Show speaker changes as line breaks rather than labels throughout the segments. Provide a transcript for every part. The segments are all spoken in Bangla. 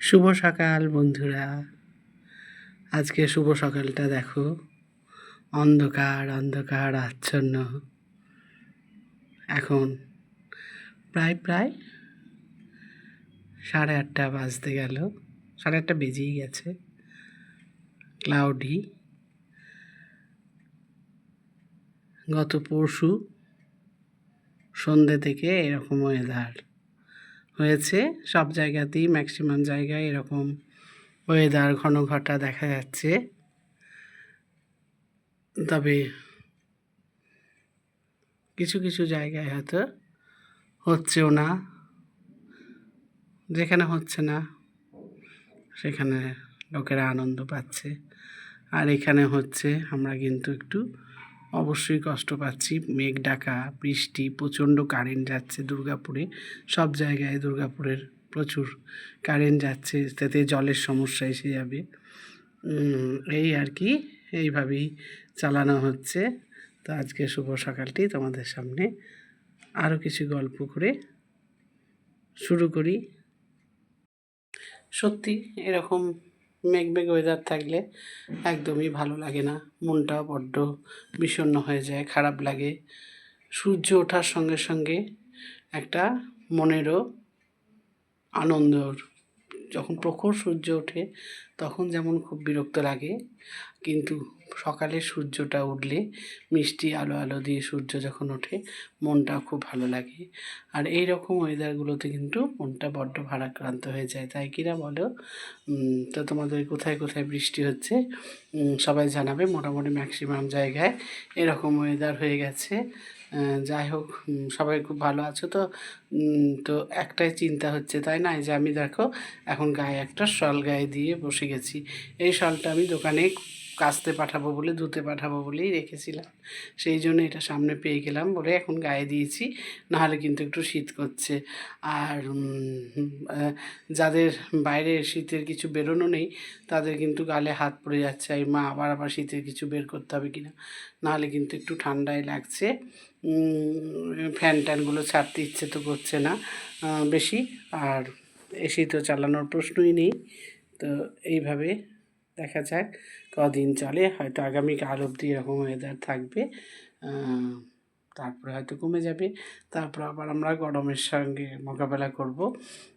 শুভ সকাল বন্ধুরা। আজকে শুভ সকালটা দেখো, অন্ধকার অন্ধকার আচ্ছন্ন। এখন প্রায় 8:30 বাজতে গেল, 8:30 বেজেই গেছে। ক্লাউডি। গত পরশু সন্ধ্যে থেকে এরকম ওয়েদার হয়েছে। সব জায়গাতেই, ম্যাক্সিমাম জায়গায় এরকম ওয়েদার ঘন ঘটা দেখা যাচ্ছে। তবে কিছু কিছু জায়গায় হয়তো হচ্ছেও না। যেখানে হচ্ছে না সেখানে লোকেরা আনন্দ পাচ্ছে, আর এখানে হচ্ছে আমরা কিন্তু একটু অবশ্যই কষ্ট পাচ্ছি। মেঘ ডাকা, বৃষ্টি, প্রচণ্ড কারেন্ট যাচ্ছে দুর্গাপুরে। সব জায়গায় দুর্গাপুরের প্রচুর কারেন্ট যাচ্ছে, তাতে জলের সমস্যা এসে যাবে। এই আর কি, এইভাবেই চালানো হচ্ছে। তো আজকে শুভ সকালটি তোমাদের সামনে আরও কিছু গল্প করে শুরু করি। সত্যি এরকম মেঘ ওয়েদার থাকলে একদমই ভালো লাগে না, মনটাও বড্ড বিষণ্ণ হয়ে যায়, খারাপ লাগে। সূর্য ওঠার সঙ্গে সঙ্গে একটা মনেরও আনন্দ, যখন প্রখর সূর্য ওঠে তখন যেমন খুব বিরক্ত লাগে, কিন্তু সকালে সূর্যটা উঠলে, মিষ্টি আলো আলো দিয়ে সূর্য যখন ওঠে, মনটা খুব ভালো লাগে। আর এই রকম ওয়েদারগুলোতে কিন্তু মনটা বড্ড ভারাক্রান্ত হয়ে যায়, তাই কিনা বলো? তো তোমাদের কোথায় কোথায় বৃষ্টি হচ্ছে সবাই জানাবে। মোটামুটি ম্যাক্সিমাম জায়গায় এরকম ওয়েদার হয়ে গেছে। যাই হোক, সবাই খুব ভালো আছো তো? তো একটাই চিন্তা হচ্ছে, তাই না, যে আমি দেখো এখন গায়ে একটা শল গায়ে দিয়ে বসে গেছি। এই শলটা আমি দোকানে কাচতে পাঠাবো বলে, ধুতে পাঠাবো বলেই রেখেছিলাম। সেই জন্য এটা সামনে পেয়ে গেলাম বলে এখন গায়ে দিয়েছি, নাহলে কিন্তু একটু শীত করছে। আর যাদের বাইরে শীতের কিছু বেরোনো নেই, তাদের কিন্তু গালে হাত পড়ে যাচ্ছে, এই মা আবার শীতের কিছু বের করতে হবে কিনা, নাহলে কিন্তু একটু ঠান্ডায় লাগছে। ফ্যান ট্যানগুলো ছাড়তে ইচ্ছে তো করছে না বেশি, আর এসি তো চালানোর প্রশ্নই নেই। তো এইভাবে দেখা যাক কদিন চলে, হয়তো আগামীকাল অবধি এরকম ওয়েদার থাকবে, তারপরে হয়তো কমে যাবে। তারপর আবার আমরা গরমের সঙ্গে মোকাবেলা করব।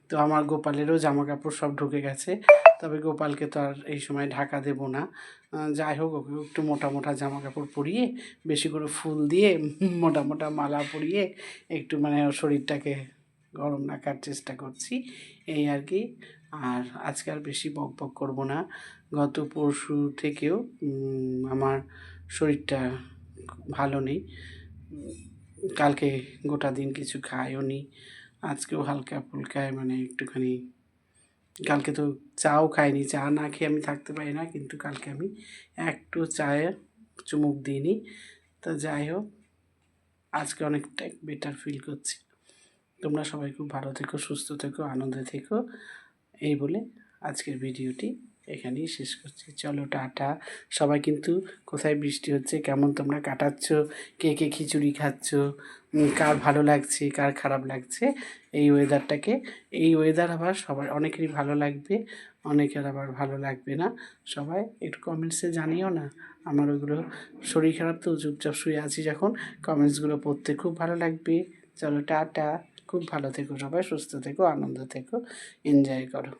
তো আমার গোপালেরও জামা কাপড় সব ঢুকে গেছে, তবে গোপালকে তো আর এই সময় ঢাকা দেব না। যাই হোক, ওকে একটু মোটা মোটা জামা কাপড় পরিয়ে, বেশি করে ফুল দিয়ে, মোটা মোটা মালা পরিয়ে একটু মানে ওর শরীরটাকে গরম রাখার চেষ্টা করছি, এই আর কি। আর আজকে আর বেশি বক বক করবো না। গত পরশু থেকেও আমার শরীরটা ভালো নেই। কালকে গোটা দিন কিছু খাইও নি, আজকেও হালকা ফুলকায় মানে একটুখানি। কালকে তো চাও খাইনি, চা না খেয়ে আমি থাকতে পারি না, কিন্তু কালকে আমি একটু চায়ে চুমুক দিইনি। তো যাই হোক, আজকে অনেকটা বেটার ফিল করছি। তোমরা সবাই খুব ভালো থেকো, সুস্থ থেকো, আনন্দে থেকো, এই বলে আজকের ভিডিওটি এখানেই শেষ করছি। চলো টাটা। সবাই কিন্তু কোথায় বৃষ্টি হচ্ছে, কেমন তোমরা কাটাচ্ছ, কে কে খিচুড়ি খাচ্ছ, কার ভালো লাগছে, কার খারাপ লাগছে এই ওয়েদারটাকে। এই ওয়েদার আবার সবার অনেকেরই ভালো লাগবে, অনেকের আবার ভালো লাগবে না। সবাই একটু কমেন্টসে জানিও না। আমার ওইগুলো শরীর খারাপ তো, চুপচাপ শুয়ে আছি যখন, কমেন্টসগুলো পড়তে খুব ভালো লাগবে। চলো টাটা, খুব ভালো থেকো সবাই, সুস্থ থেকো, আনন্দ থেকো, এনজয় করো।